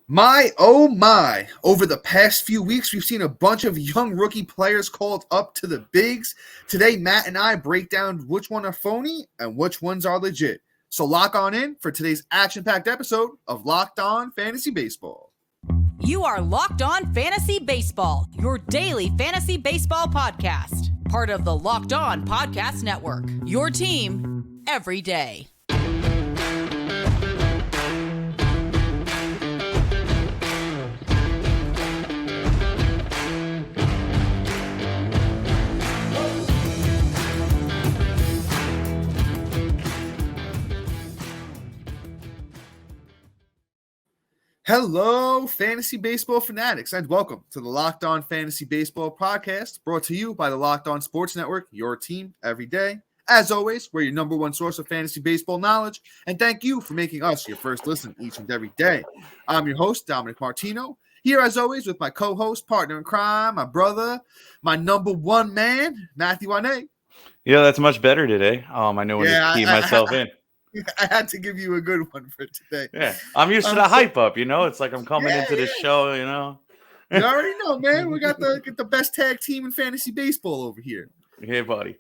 My, oh my. Over the past few weeks, we've seen a bunch of young rookie players called up to the bigs. Today, Matt and I break down which one are phony and which ones are legit. So lock on in for today's action-packed episode of Locked On Fantasy Baseball. You are Locked On Fantasy Baseball, your daily fantasy baseball podcast. Part of the Locked On Podcast Network, your team every day. Hello, fantasy baseball fanatics, and welcome to the Locked On Fantasy Baseball podcast, brought to you by the Locked On Sports Network, your team every day. As always, we're your number one source of fantasy baseball knowledge, and thank you for making us your first listen each and every day. I'm your host, Dominic Martino, here as always with my co-host, partner in crime, my brother, my number one man, Matthew Wane. Yeah, that's much better today. I know when to keep myself in. I had to give you a good one for today. Yeah, I'm used to the hype up, It's like I'm coming into this show, You already know, man. We got the best tag team in fantasy baseball over here. Hey, buddy.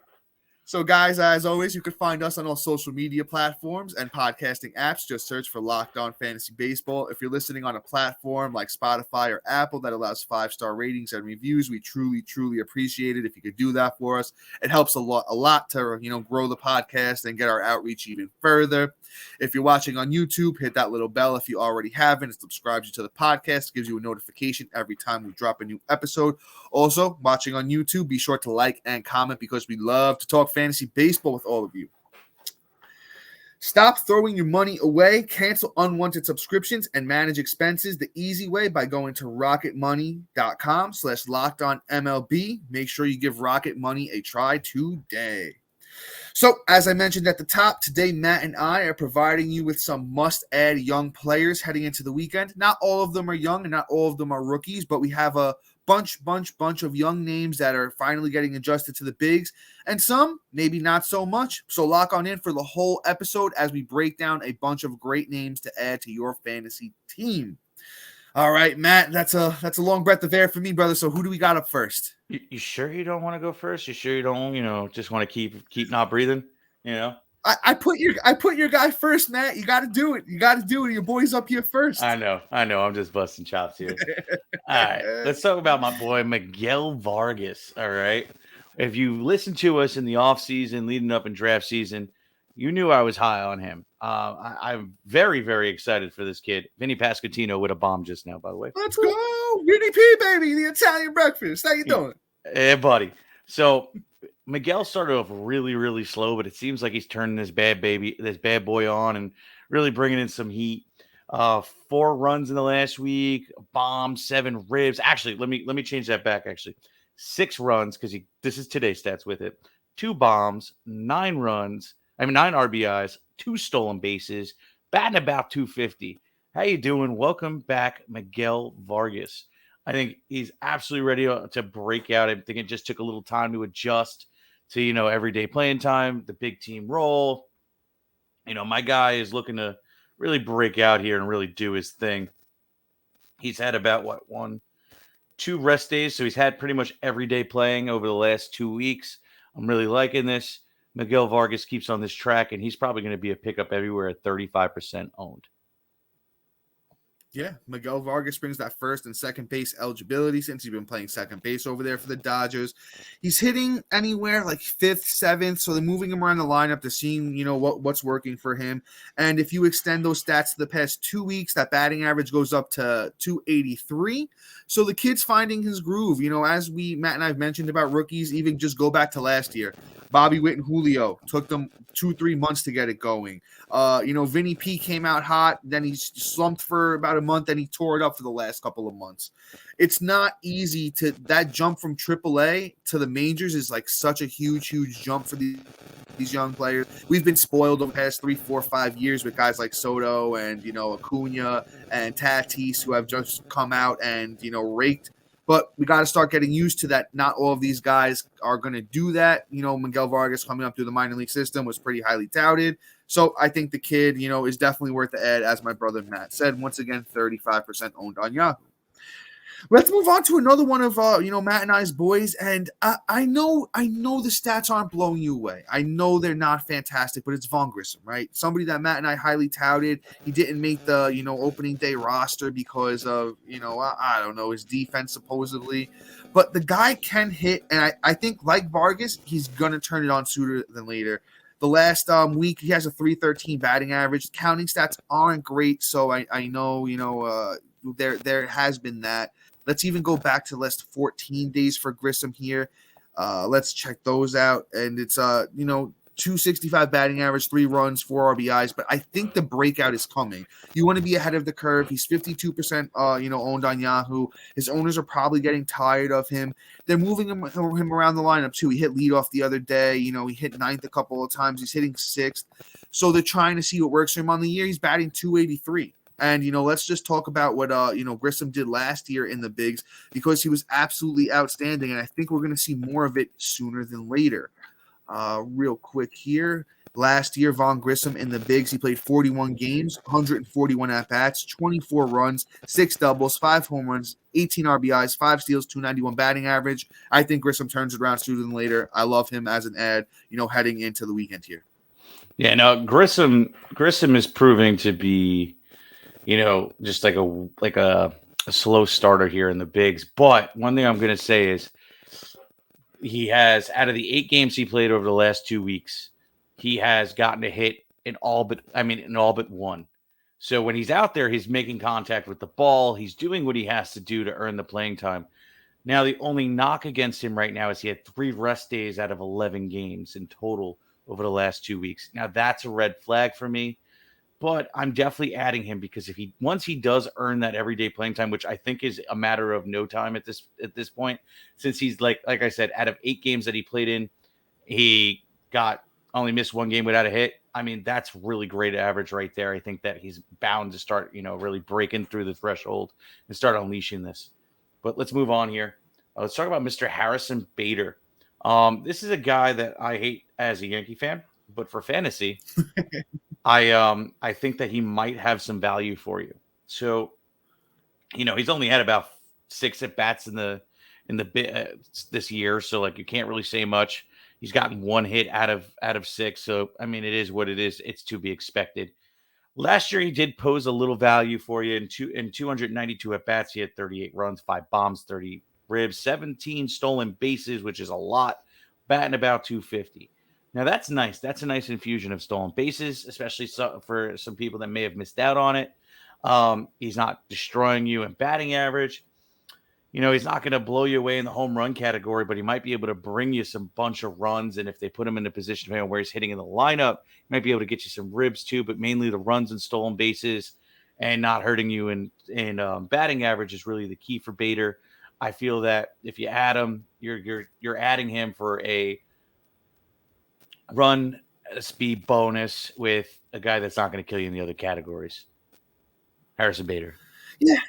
So, guys, as always, you can find us on all social media platforms and podcasting apps. Just search for Locked On Fantasy Baseball. If you're listening on a platform like Spotify or Apple that allows 5-star ratings and reviews, we truly, truly appreciate it if you could do that for us. It helps a lot to, grow the podcast and get our outreach even further. If you're watching on YouTube, hit that little bell if you already haven't. It subscribes you to the podcast, gives you a notification every time we drop a new episode. Also, watching on YouTube, be sure to like and comment because we love to talk fantasy baseball with all of you. Stop throwing your money away, cancel unwanted subscriptions, and manage expenses the easy way by going to rocketmoney.com/lockedonmlb. Make sure you give Rocket Money a try today. So, as I mentioned at the top, today Matt and I are providing you with some must-add young players heading into the weekend. Not all of them are young and not all of them are rookies, but we have a bunch of young names that are finally getting adjusted to the bigs, and some maybe not so much. So lock on in for the whole episode as we break down a bunch of great names to add to your fantasy team. All right, Matt, that's a long breath of air for me, brother. So who do we got up first? You sure you don't want to go first? You sure you don't, just want to keep not breathing? I put your guy first, Matt. You got to do it. Your boy's up here first. I know. I'm just busting chops here. All right, let's talk about my boy Miguel Vargas. All right, if you listened to us in the off season, leading up in draft season, you knew I was high on him. I'm very, very excited for this kid. Vinny Pasquantino with a bomb just now, by the way. Let's go, Vinny P, baby, the Italian breakfast. How you doing? Hey, buddy. So Miguel started off really, really slow, but it seems like he's turning this bad boy on and really bringing in some heat. 4 runs in the last week, a bomb, 7 ribs. Actually, let me change that back. Actually, 6 runs because this is today's stats with it. 2 bombs, 9 RBIs, 2 stolen bases, batting about 250. How you doing? Welcome back, Miguel Vargas. I think he's absolutely ready to break out. I think it just took a little time to adjust to, everyday playing time, the big team role. My guy is looking to really break out here and really do his thing. He's had about, 2 rest days, so he's had pretty much every day playing over the last 2 weeks. I'm really liking this. Miguel Vargas keeps on this track, and he's probably going to be a pickup everywhere at 35% owned. Yeah, Miguel Vargas brings that first and second base eligibility since he's been playing second base over there for the Dodgers. He's hitting anywhere like 5th, 7th, so they're moving him around the lineup to seeing, what's working for him. And if you extend those stats to the past 2 weeks, that batting average goes up to 283. So the kid's finding his groove. As Matt and I have mentioned about rookies, even just go back to last year. Bobby Witt and Julio took them 2-3 months to get it going. Vinny P came out hot, then he slumped for about a month, then he tore it up for the last couple of months. It's not easy that jump from AAA to the majors is like such a huge jump for these young players. We've been spoiled over the past 3, 4, 5 years with guys like Soto and, Acuna and Tatis who have just come out and, raked. But we got to start getting used to that. Not all of these guys are going to do that. Miguel Vargas coming up through the minor league system was pretty highly touted. So I think the kid, is definitely worth the ad, as my brother Matt said. Once again, 35% owned on Yahoo. Let's move on to another one of Matt and I's boys, and I know the stats aren't blowing you away. I know they're not fantastic, but it's Vaughn Grissom, right? Somebody that Matt and I highly touted. He didn't make the opening day roster because of I don't know, his defense supposedly, but the guy can hit, and I think like Vargas, he's gonna turn it on sooner than later. The last week, he has a .313 batting average. Counting stats aren't great, so I know there has been that. Let's even go back to the last 14 days for Grissom here. Let's check those out. And it's, 265 batting average, 3 runs, 4 RBIs. But I think the breakout is coming. You want to be ahead of the curve. He's 52%, owned on Yahoo. His owners are probably getting tired of him. They're moving him around the lineup, too. He hit leadoff the other day. He hit ninth a couple of times. He's hitting sixth. So they're trying to see what works for him. On the year, he's batting .283. And, let's just talk about what, Grissom did last year in the bigs, because he was absolutely outstanding. And I think we're going to see more of it sooner than later. Real quick here. Last year, Vaughn Grissom in the bigs, he played 41 games, 141 at-bats, 24 runs, 6 doubles, 5 home runs, 18 RBIs, 5 steals, 291 batting average. I think Grissom turns it around sooner than later. I love him as an ad, heading into the weekend here. Yeah, no, Grissom is proving to be just like a slow starter here in the bigs. But one thing I'm going to say is he has, out of the 8 games he played over the last 2 weeks, he has gotten a hit in all but one. So when he's out there, he's making contact with the ball. He's doing what he has to do to earn the playing time. Now, the only knock against him right now is he had 3 rest days out of 11 games in total over the last 2 weeks. Now, that's a red flag for me. But I'm definitely adding him, because once he does earn that everyday playing time, which I think is a matter of no time at this point, since he's like I said, out of 8 games that he played in, he only missed 1 game without a hit. I mean, that's really great average right there. I think that he's bound to start, really breaking through the threshold and start unleashing this. But let's move on here. Let's talk about Mr. Harrison Bader. This is a guy that I hate as a Yankee fan, but for fantasy, I think that he might have some value for you. So, he's only had about 6 at bats in this year, so like you can't really say much. He's gotten 1 hit out of 6, so I mean, it is what it is. It's to be expected. Last year, he did pose a little value for you. In 292 at bats, he had 38 runs, 5 bombs, 30 ribs, 17 stolen bases, which is a lot. Batting about 250. Now, that's nice. That's a nice infusion of stolen bases, especially for some people that may have missed out on it. He's not destroying you in batting average. He's not going to blow you away in the home run category, but he might be able to bring you some bunch of runs. And if they put him in a position where he's hitting in the lineup, he might be able to get you some ribs too, but mainly the runs and stolen bases and not hurting you in batting average is really the key for Bader. I feel that if you add him, you're adding him for a run speed bonus with a guy that's not going to kill you in the other categories. Harrison Bader. Yeah.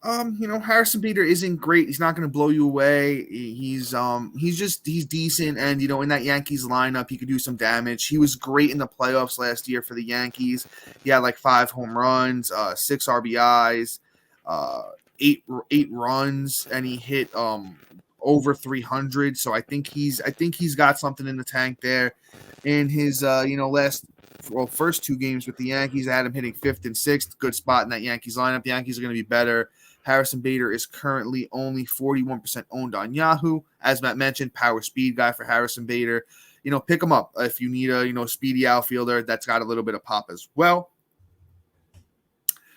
Harrison Bader isn't great. He's not going to blow you away. He's decent. And, in that Yankees lineup, he could do some damage. He was great in the playoffs last year for the Yankees. He had like 5 home runs, 6 RBIs, 8 runs, and he hit, over 300. So I think he's got something in the tank there. In his first 2 games with the Yankees, I had him hitting 5th and 6th. Good spot in that Yankees lineup. The Yankees are going to be better. Harrison Bader is currently only 41% owned on Yahoo. As Matt mentioned, power speed guy for Harrison Bader. Pick him up if you need a speedy outfielder that's got a little bit of pop as well.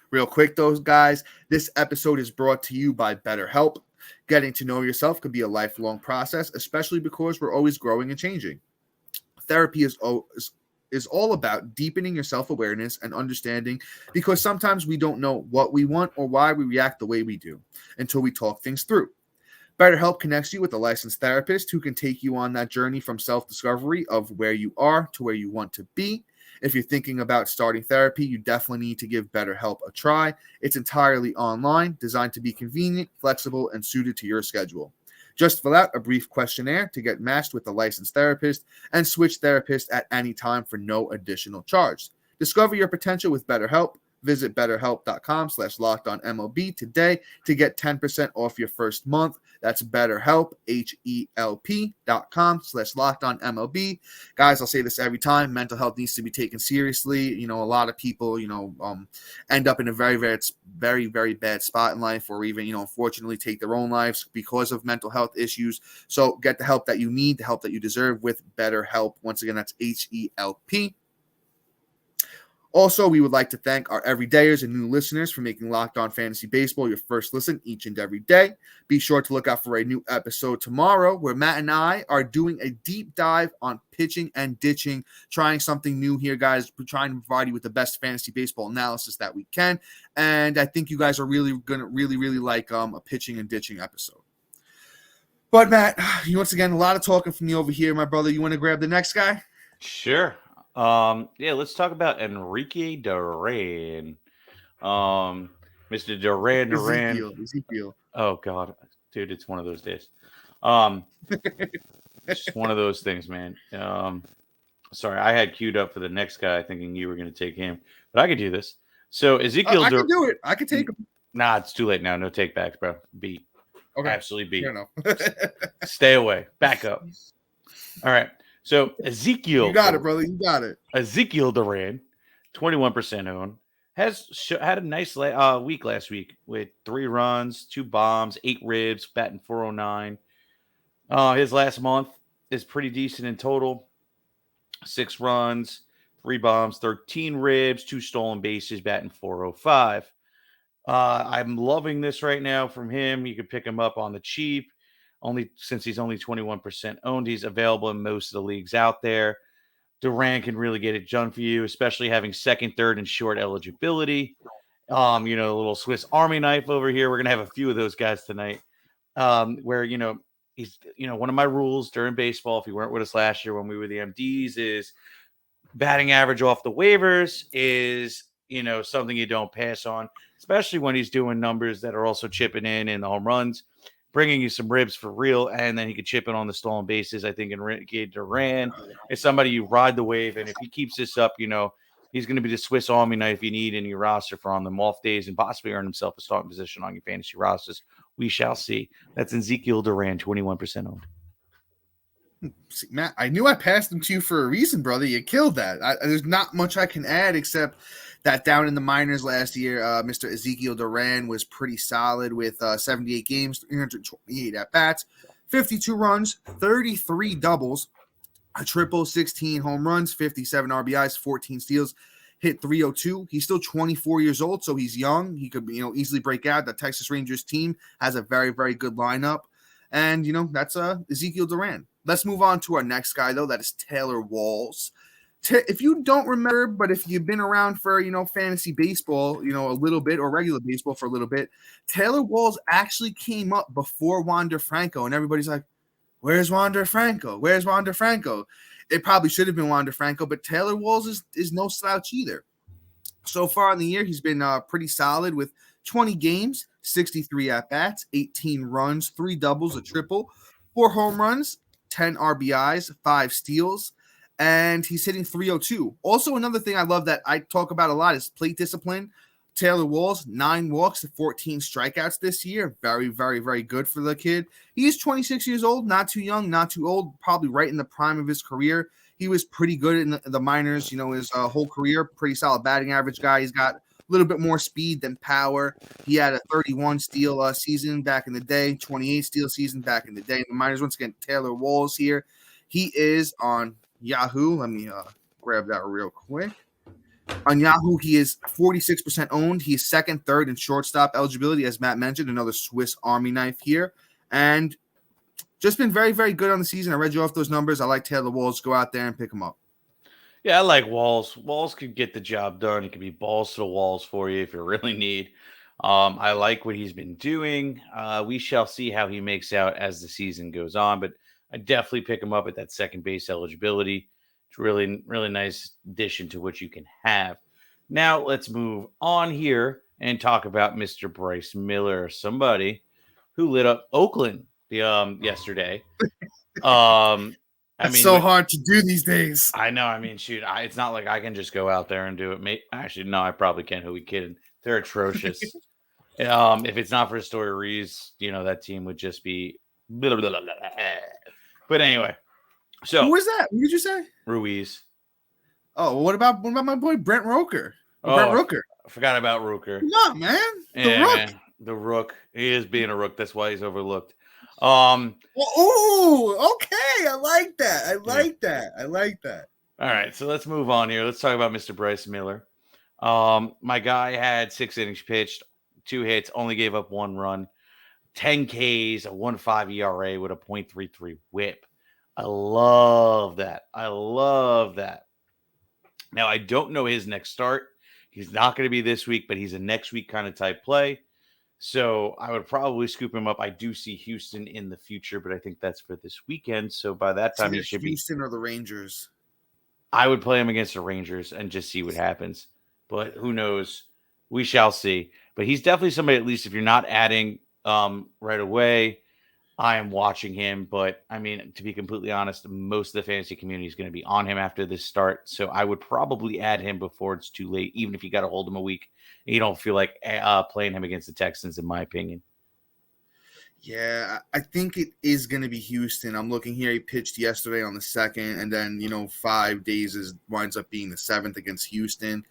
Real quick, those guys, this episode is brought to you by BetterHelp. Getting to know yourself could be a lifelong process, especially because we're always growing and changing. Therapy is all about deepening your self-awareness and understanding, because sometimes we don't know what we want or why we react the way we do until we talk things through. BetterHelp connects you with a licensed therapist who can take you on that journey from self-discovery of where you are to where you want to be. If you're thinking about starting therapy, you definitely need to give BetterHelp a try. It's entirely online, designed to be convenient, flexible, and suited to your schedule. Just fill out a brief questionnaire to get matched with a licensed therapist and switch therapists at any time for no additional charge. Discover your potential with BetterHelp. Visit BetterHelp.com/LockedOnMLB today to get 10% off your first month. That's BetterHelp, HELP.com/LockedOnMLB. Guys, I'll say this every time. Mental health needs to be taken seriously. You know, a lot of people, end up in a very, very, very, very bad spot in life, or even, unfortunately take their own lives because of mental health issues. So get the help that you need, the help that you deserve with BetterHelp. Once again, that's HELP. Also, we would like to thank our everydayers and new listeners for making Locked On Fantasy Baseball your first listen each and every day. Be sure to look out for a new episode tomorrow where Matt and I are doing a deep dive on pitching and ditching, trying something new here, guys. We're trying to provide you with the best fantasy baseball analysis that we can. And I think you guys are really going to really like a pitching and ditching episode. But, Matt, once again, a lot of talking from you over here, my brother. You want to grab the next guy? Sure. Let's talk about Enrique Duran. Mr. Duran. Ezequiel. Oh God, dude, it's one of those days. Just one of those things, man. Sorry, I had queued up for the next guy thinking you were going to take him, but I could do this. So Ezequiel I can do it. I can take him. Nah, it's too late now. No take backs, bro. Beat. Okay. Absolutely beat. Fair enough. Stay away. Back up. All right. So Ezequiel, you got it, brother. You got it. Ezequiel Duran, 21% owned, had a nice week last week with 3 runs, 2 bombs, 8 ribs, batting .409. His last month is pretty decent in total: 6 runs, 3 bombs, 13 ribs, 2 stolen bases, batting .405. I'm loving this right now from him. You could pick him up on the cheap. Since he's only 21% owned, he's available in most of the leagues out there. Duran can really get it done for you, especially having second, third, and short eligibility. A little Swiss Army knife over here. We're gonna have a few of those guys tonight. Where he's one of my rules during baseball, if you weren't with us last year when we were the MDs, is batting average off the waivers is something you don't pass on, especially when he's doing numbers that are also chipping in the home runs, bringing you some ribs for real, and then he could chip in on the stolen bases. I think Enrique Duran is somebody you ride the wave, and if he keeps this up, he's going to be the Swiss Army knife you need in your roster for on them off days and possibly earn himself a starting position on your fantasy rosters. We shall see. That's Ezequiel Duran, 21% owned. See, Matt, I knew I passed him to you for a reason, brother. You killed that. There's not much I can add except that down in the minors last year, Mr. Ezequiel Duran was pretty solid with 78 games, 328 at-bats, 52 runs, 33 doubles, a triple, 16 home runs, 57 RBIs, 14 steals, hit .302. He's still 24 years old, so he's young. He could easily break out. The Texas Rangers team has a very, very good lineup. And, that's Ezequiel Duran. Let's move on to our next guy, though. That is Taylor Walls. If you don't remember, but if you've been around for, fantasy baseball, a little bit, or regular baseball for a little bit, Taylor Walls actually came up before Wander Franco. And everybody's like, where's Wander Franco? Where's Wander Franco? It probably should have been Wander Franco, but Taylor Walls is no slouch either. So far in the year, he's been pretty solid with 20 games, 63 at-bats, 18 runs, 3 doubles, a triple, 4 home runs, 10 RBIs, 5 steals, and he's hitting .302. Also, another thing I love that I talk about a lot is plate discipline. Taylor Walls, 9 walks, 14 strikeouts this year. Very, very, very good for the kid. He's 26 years old, not too young, not too old, probably right in the prime of his career. He was pretty good in the minors, his whole career, pretty solid batting average guy. He's got a little bit more speed than power. He had a 31 steal season back in the day, 28 steal season back in the day in the minors. Once again, Taylor Walls here. He is on Yahoo. Let me grab that real quick. On Yahoo, he is 46% owned. He is second, third, and shortstop eligibility, as Matt mentioned. Another Swiss Army knife here. And just been very, very good on the season. I read you off those numbers. I like Taylor Walls. Go out there and pick him up. Yeah, I like Walls. Walls could get the job done. He could be balls to the walls for you if you really need. I like what he's been doing. We shall see how he makes out as the season goes on, but I definitely pick him up at that second base eligibility. It's really, really nice addition to what you can have. Now let's move on here and talk about Mr. Bryce Miller, somebody who lit up Oakland yesterday. I That's mean, so hard to do these days. I know. I mean, shoot, it's not like I can just go out there and do it. Actually, no, I probably can't. Who we kidding? They're atrocious. If it's not for Story Reese, that team would just be. Blah, blah, blah, blah. But anyway, so Who is that? What did you say? Ruiz. Oh, what about my boy Brent Roker? Brent Rooker. I forgot about Rooker. Come on, man. The Rook. Man, the Rook. He is being a Rook. That's why he's overlooked. Oh, okay. I like that. I like that. All right, so let's move on here. Let's talk about Mr. Bryce Miller. My guy had 6 innings pitched, 2 hits, only gave up 1 run, 10 Ks, a 1.5 ERA with a .33 WHIP. I love that. Now, I don't know his next start. He's not going to be this week, but he's a next week kind of type play. So I would probably scoop him up. I do see Houston in the future, but I think that's for this weekend. So by that time, he should be Houston or the Rangers. I would play him against the Rangers and just see what happens. But who knows? We shall see. But he's definitely somebody, at least if you're not adding right away, I am watching him. But, I mean, to be completely honest, most of the fantasy community is going to be on him after this start. So I would probably add him before it's too late, even if you got to hold him a week. And you don't feel like playing him against the Texans, in my opinion. Yeah, I think it is going to be Houston. I'm looking here. He pitched yesterday on the 2nd, and then, 5 days winds up being the 7th against Houston.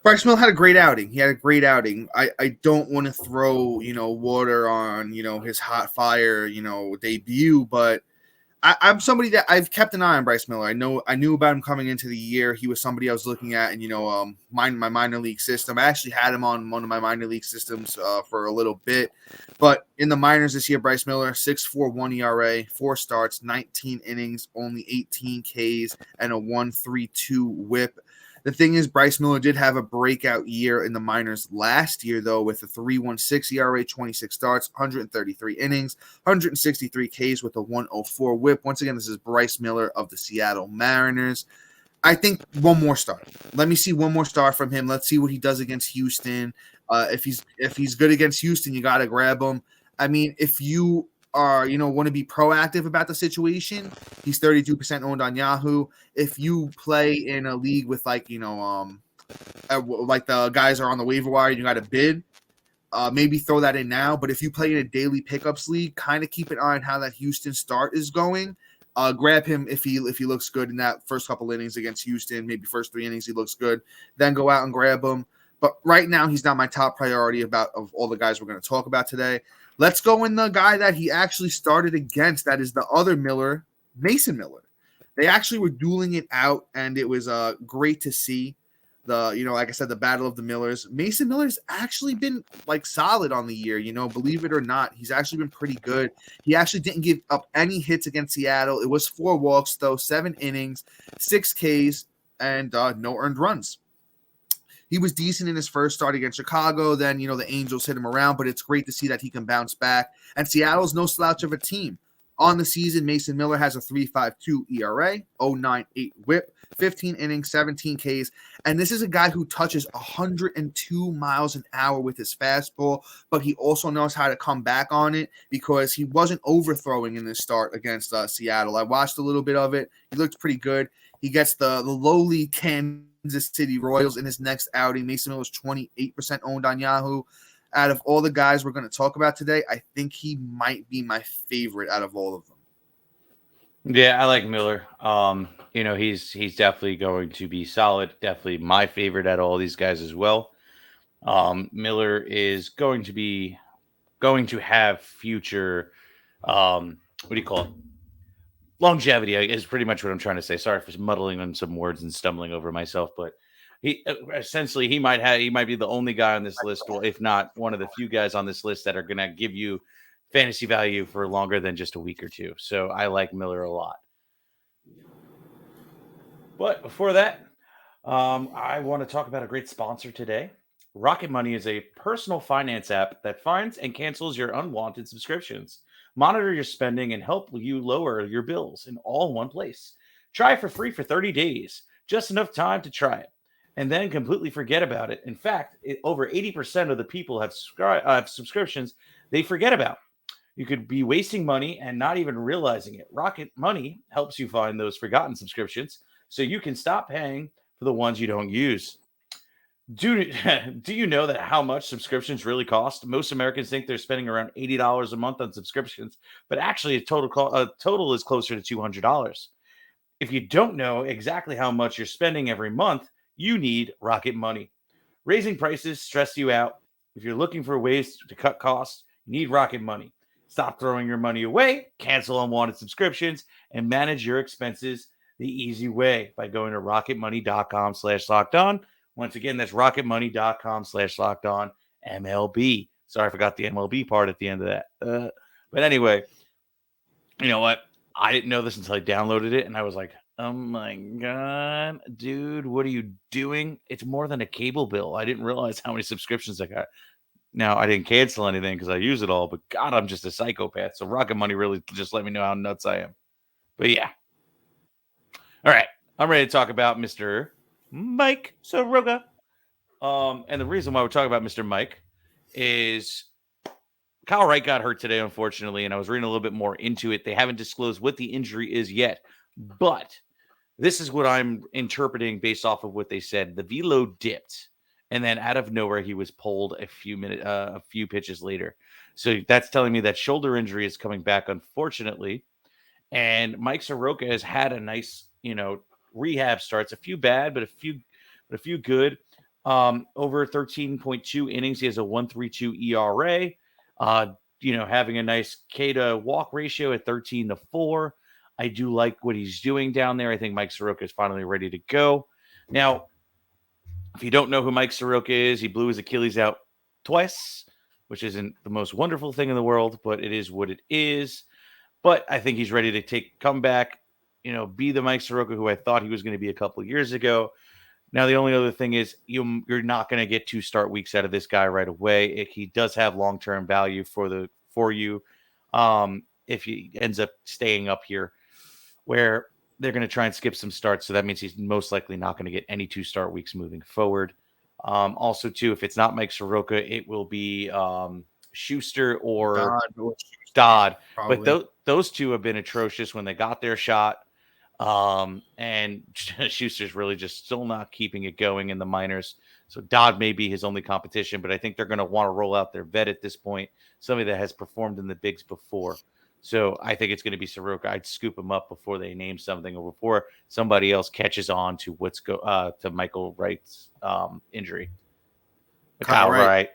Bryce Miller had a great outing. I don't want to throw, water on, his hot fire, debut, but I'm somebody that I've kept an eye on Bryce Miller. I knew about him coming into the year. He was somebody I was looking at and, my minor league system. I actually had him on one of my minor league systems for a little bit. But in the minors this year, Bryce Miller, 6.41 ERA, 4 starts, 19 innings, only 18 Ks, and a 1.32 WHIP. The thing is, Bryce Miller did have a breakout year in the minors last year, though, with a 3.16 ERA, 26 starts, 133 innings, 163 Ks with a 1.04 WHIP. Once again, this is Bryce Miller of the Seattle Mariners. I think one more start. Let me see one more start from him. Let's see what he does against Houston. If he's good against Houston, you got to grab him. I mean, if you are, want to be proactive about the situation, he's 32% owned on Yahoo. If you play in a league with like the guys are on the waiver wire, you got to bid, maybe throw that in now. But if you play in a daily pickups league, kind of keep an eye on how that Houston start is going. Grab him if he looks good in that first couple innings against Houston, maybe first 3 innings he looks good, then go out and grab him. But right now he's not my top priority of all the guys we're going to talk about today. Let's go in the guy that he actually started against. That is the other Miller, Mason Miller. They actually were dueling it out, and it was great to see like I said, the battle of the Millers. Mason Miller's actually been solid on the year, believe it or not. He's actually been pretty good. He actually didn't give up any hits against Seattle. It was 4 walks, though, 7 innings, 6 Ks, and no earned runs. He was decent in his first start against Chicago. Then, the Angels hit him around, but it's great to see that he can bounce back. And Seattle's no slouch of a team. On the season, Mason Miller has a 3.52 ERA, 0.98 WHIP, 15 innings, 17 Ks. And this is a guy who touches 102 miles an hour with his fastball, but he also knows how to come back on it because he wasn't overthrowing in this start against Seattle. I watched a little bit of it. He looked pretty good. He gets the lowly Kansas City Royals in his next outing. Mason Miller is 28% owned on Yahoo. Out of all the guys we're going to talk about today, I think he might be my favorite out of all of them. Yeah, I like Miller. He's definitely going to be solid. Definitely my favorite out of all these guys as well. Miller is going to have future, what do you call it? Longevity is pretty much what I'm trying to say. Sorry for muddling on some words and stumbling over myself, but he might be the only guy on this list, or if not one of the few guys on this list that are going to give you fantasy value for longer than just a week or two. So I like Miller a lot. But before that, I want to talk about a great sponsor today. Rocket Money is a personal finance app that finds and cancels your unwanted subscriptions, monitor your spending, and help you lower your bills in all one place. Try it for free for 30 days, just enough time to try it, and then completely forget about it. In fact, over 80% of the people have subscriptions they forget about. You could be wasting money and not even realizing it. Rocket Money helps you find those forgotten subscriptions so you can stop paying for the ones you don't use. Do, do you know that how much subscriptions really cost? Most Americans think they're spending around $80 a month on subscriptions, but actually a total is closer to $200. If you don't know exactly how much you're spending every month, you need Rocket Money. Raising prices stress you out. If you're looking for ways to cut costs, you need Rocket Money. Stop throwing your money away, cancel unwanted subscriptions, and manage your expenses the easy way by going to rocketmoney.com/lockedon. Once again, that's rocketmoney.com/lockedon MLB. Sorry, I forgot the MLB part at the end of that. But anyway, you know what? I didn't know this until I downloaded it, and I was like, oh my God, dude, what are you doing? It's more than a cable bill. I didn't realize how many subscriptions I got. Now, I didn't cancel anything because I use it all, but God, I'm just a psychopath. So Rocket Money really just let me know how nuts I am. But yeah. All right. I'm ready to talk about Mr. Mike Soroka. And the reason why we're talking about Mr. Mike is Kyle Wright got hurt today, unfortunately, and I was reading a little bit more into it. They haven't disclosed what the injury is yet, but this is what I'm interpreting based off of what they said. The velo dipped, and then out of nowhere, he was pulled a few pitches later. So that's telling me that shoulder injury is coming back, unfortunately. And Mike Soroka has had a nice, rehab starts. A few bad, but a few good. Over 13.2 innings, he has a 1.32 ERA. Having a nice K to walk ratio at 13-4. I do like what he's doing down there. I think Mike Soroka is finally ready to go. Now, if you don't know who Mike Soroka is, he blew his Achilles out twice, which isn't the most wonderful thing in the world, but it is what it is. But I think he's ready to come back, be the Mike Soroka who I thought he was going to be a couple of years ago. Now, the only other thing is you're not going to get 2 start weeks out of this guy right away. He does have long-term value for you if he ends up staying up here, where they're going to try and skip some starts. So that means he's most likely not going to get any 2 start weeks moving forward. Also, too, if it's not Mike Soroka, it will be Schuster or Dodd. But those two have been atrocious when they got their shot. And Schuster's really just still not keeping it going in the minors. So Dodd may be his only competition, but I think they're going to want to roll out their vet at this point, somebody that has performed in the bigs before. So I think it's going to be Soroka. I'd scoop him up before they name something or before somebody else catches on to to Michael Wright's injury. Kyle Wright.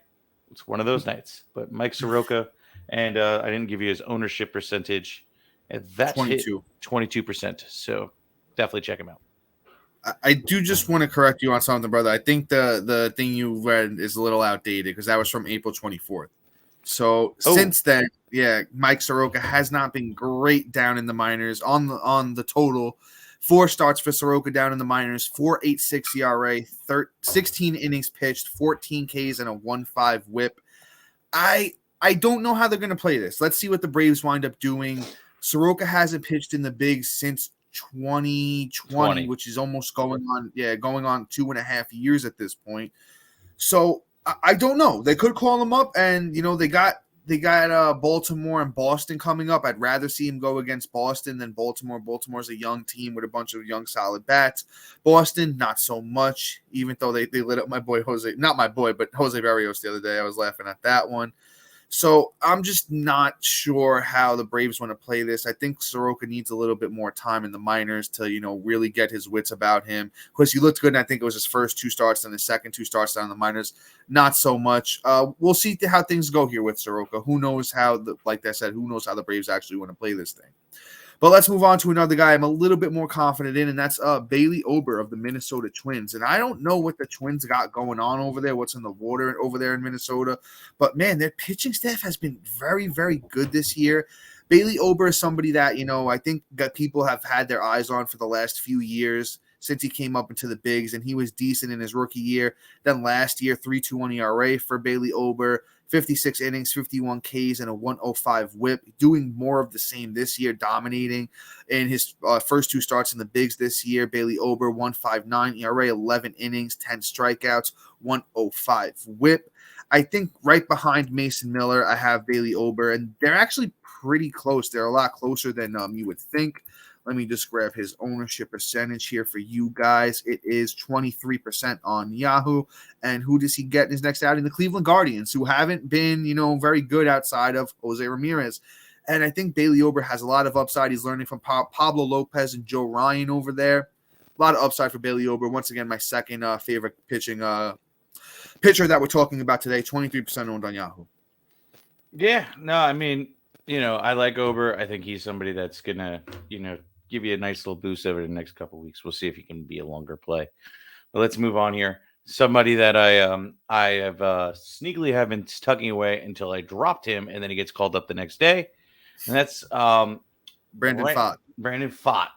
It's one of those nights. But Mike Soroka, and I didn't give you his ownership percentage. And that's 22%. So definitely check him out. I do just want to correct you on something, brother. I think the thing you read is a little outdated because that was from April 24th. So since then, Mike Soroka has not been great down in the minors on the total. 4 starts for Soroka down in the minors, 4.86 ERA, 16 innings pitched, 14 Ks, and a 1.5 WHIP. I don't know how they're going to play this. Let's see what the Braves wind up doing. Soroka hasn't pitched in the bigs since 2020, which is almost going on 2.5 years at this point. So I don't know. They could call him up, and they got Baltimore and Boston coming up. I'd rather see him go against Boston than Baltimore. Baltimore's a young team with a bunch of young solid bats. Boston, not so much, even though they lit up my boy Jose Berrios the other day. I was laughing at that one. So I'm just not sure how the Braves want to play this. I think Soroka needs a little bit more time in the minors to, really get his wits about him. Because he looked good, and I think it was his first 2 starts and his second 2 starts down in the minors. Not so much. We'll see how things go here with Soroka. Who knows like I said, who knows how the Braves actually want to play this thing. But let's move on to another guy I'm a little bit more confident in, and that's Bailey Ober of the Minnesota Twins. And I don't know what the Twins got going on over there, what's in the water over there in Minnesota. But, man, their pitching staff has been very, very good this year. Bailey Ober is somebody that, I think that people have had their eyes on for the last few years since he came up into the bigs, and he was decent in his rookie year. Then last year, 3.21 ERA for Bailey Ober, 56 innings, 51 Ks, and a 1.05 WHIP. Doing more of the same this year, dominating in his first 2 starts in the bigs this year. Bailey Ober, 1.59 ERA, 11 innings, 10 strikeouts, 1.05 WHIP. I think right behind Mason Miller, I have Bailey Ober, and they're actually pretty close. They're a lot closer than you would think. Let me just grab his ownership percentage here for you guys. It is 23% on Yahoo. And who does he get in his next outing? The Cleveland Guardians, who haven't been, very good outside of Jose Ramirez. And I think Bailey Ober has a lot of upside. He's learning from Pablo Lopez and Joe Ryan over there. A lot of upside for Bailey Ober. Once again, my second favorite pitcher that we're talking about today, 23% owned on Yahoo. Yeah, no, I mean, I like Ober. I think he's somebody that's going to, give you a nice little boost over the next couple of weeks. We'll see if he can be a longer play. But let's move on here. Somebody that I have sneakily have been tucking away until I dropped him, and then he gets called up the next day. And that's Brandon Pfaadt. Brandon Pfaadt.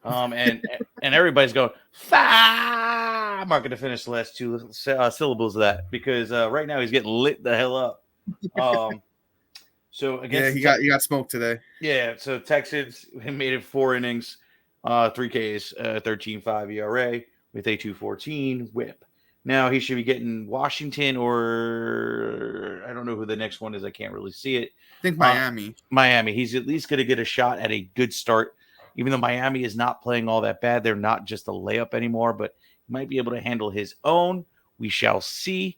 And everybody's going, Pfaadt. I'm not going to finish the last two syllables of that because right now he's getting lit the hell up. So against he got smoked today. Yeah, so Texans made it 4 innings, 3 Ks, 13.5 ERA with a 2.14 WHIP. Now he should be getting Washington, or I don't know who the next one is. I can't really see it. I think Miami. Miami. He's at least going to get a shot at a good start, even though Miami is not playing all that bad. They're not just a layup anymore, but he might be able to handle his own. We shall see.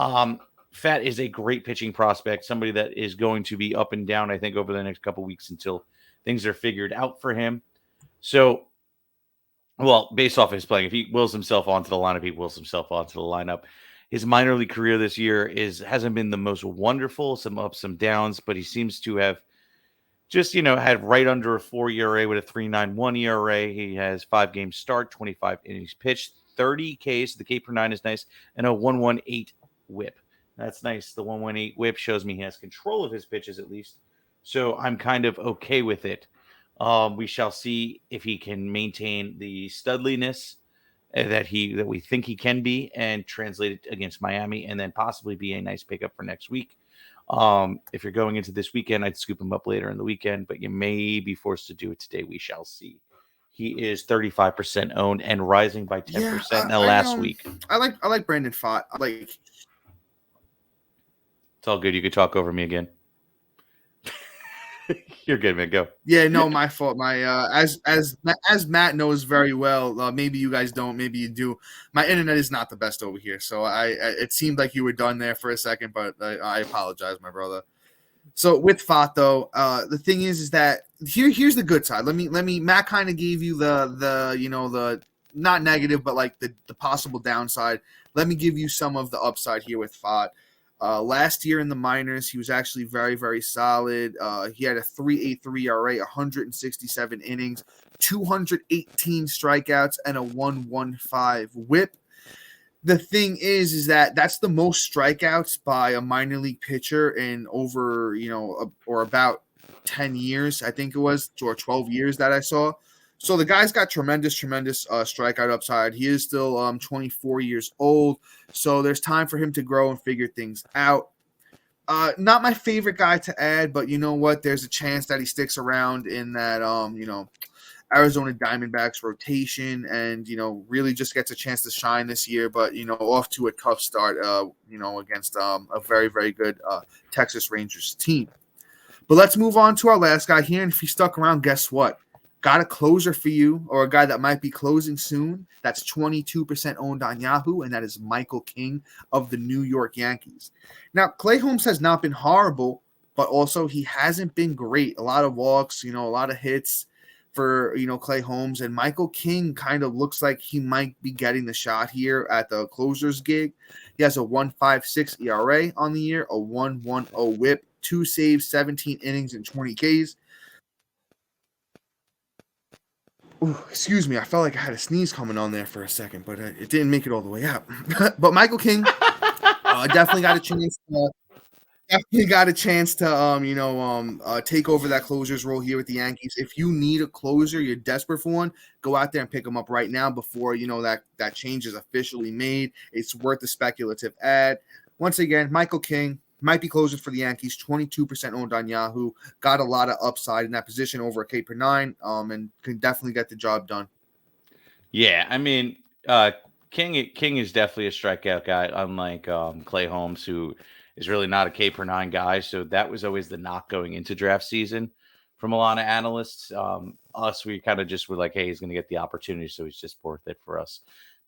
Pfaadt is a great pitching prospect, somebody that is going to be up and down, I think, over the next couple of weeks until things are figured out for him. So, based off his playing, if he wills himself onto the lineup, he wills himself onto the lineup. His minor league career this year hasn't been the most wonderful, some ups, some downs, but he seems to have just, had right under a 4 ERA with a 3.91 ERA. He has 5 games start, 25 innings pitched, 30 Ks. The K per 9 is nice, and a 1.18 WHIP. That's nice. The 1.18 WHIP shows me he has control of his pitches at least. So I'm kind of okay with it. We shall see if he can maintain the studliness that we think he can be and translate it against Miami and then possibly be a nice pickup for next week. If you're going into this weekend, I'd scoop him up later in the weekend, but you may be forced to do it today. We shall see. He is 35% owned and rising by 10% in the last week. I like Brandon Pfaadt. It's all good. You could talk over me again. You're good, man. Go. Yeah, no, my fault. My as Matt knows very well, maybe you guys don't, maybe you do. My internet is not the best over here, so it seemed like you were done there for a second, but I apologize, my brother. So with Pfaadt though, the thing is that here's the good side. Let me. Matt kind of gave you the not negative, but like the possible downside. Let me give you some of the upside here with Pfaadt. Last year in the minors, he was actually very, very solid. He had a 3.83 ERA, 167 innings, 218 strikeouts, and a 1.15 WHIP. The thing is that that's the most strikeouts by a minor league pitcher in over, or about 10 years, I think it was, or 12 years that I saw. So the guy's got tremendous strikeout upside. He is still 24 years old, so there's time for him to grow and figure things out. Not my favorite guy to add, but you know what? There's a chance that he sticks around in that, Arizona Diamondbacks rotation and, really just gets a chance to shine this year, but, off to a tough start, against a very, very good Texas Rangers team. But let's move on to our last guy here, and if he stuck around, guess what? Got a closer for you, or a guy that might be closing soon. That's 22% owned on Yahoo, and that is Michael King of the New York Yankees. Now, Clay Holmes has not been horrible, but also he hasn't been great. A lot of walks, a lot of hits for, Clay Holmes. And Michael King kind of looks like he might be getting the shot here at the closer's gig. He has a 1.56 ERA on the year, a 1.10 WHIP, 2 saves, 17 innings, and 20 Ks. Ooh, excuse me, I felt like I had a sneeze coming on there for a second, but it didn't make it all the way out. But Michael King definitely got a chance to take over that closer's role here with the Yankees. If you need a closer, you're desperate for one, go out there and pick him up right now before that change is officially made. It's worth a speculative ad. Once again, Michael King might be closing for the Yankees, 22% owned on Yahoo. Got a lot of upside in that position over a K per 9, and can definitely get the job done. Yeah, I mean, King is definitely a strikeout guy, unlike Clay Holmes, who is really not a K per nine guy. So that was always the knock going into draft season from a lot of analysts. Us, we kind of just were like, hey, he's going to get the opportunity, so he's just worth it for us.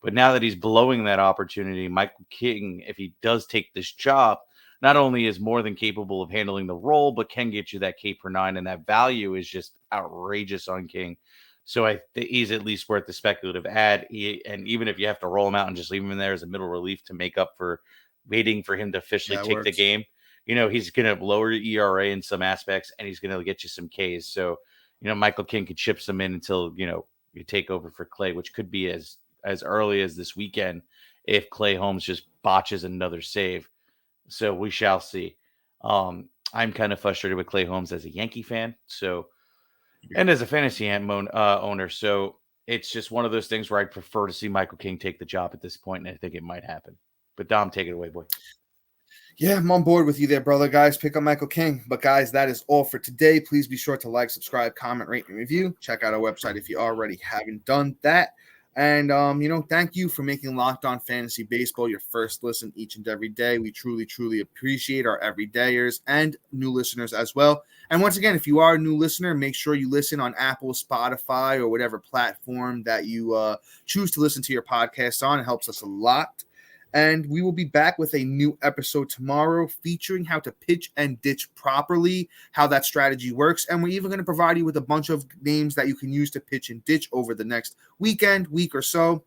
But now that he's blowing that opportunity, Michael King, if he does take this job, not only is more than capable of handling the role, but can get you that K per nine, and that value is just outrageous on King. So I think he's at least worth the speculative ad. And even if you have to roll him out and just leave him in there as a middle relief to make up for waiting for him to officially take the game, he's going to lower your ERA in some aspects, and he's going to get you some Ks. So, Michael King could chip some in until, you take over for Clay, which could be as early as this weekend if Clay Holmes just botches another save. So we shall see. I'm kind of frustrated with Clay Holmes as a Yankee fan. So, and as a fantasy owner. So it's just one of those things where I'd prefer to see Michael King take the job at this point, and I think it might happen. But Dom, take it away, boy. Yeah, I'm on board with you there, brother. Guys, pick up Michael King. But guys, that is all for today. Please be sure to like, subscribe, comment, rate, and review. Check out our website if you already haven't done that. And, thank you for making Locked On Fantasy Baseball your first listen each and every day. We truly, truly appreciate our everydayers and new listeners as well. And once again, if you are a new listener, make sure you listen on Apple, Spotify, or whatever platform that you choose to listen to your podcast on. It helps us a lot. And we will be back with a new episode tomorrow featuring how to pitch and ditch properly, how that strategy works. And we're even going to provide you with a bunch of names that you can use to pitch and ditch over the next week or so.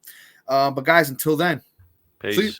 But guys, until then, peace.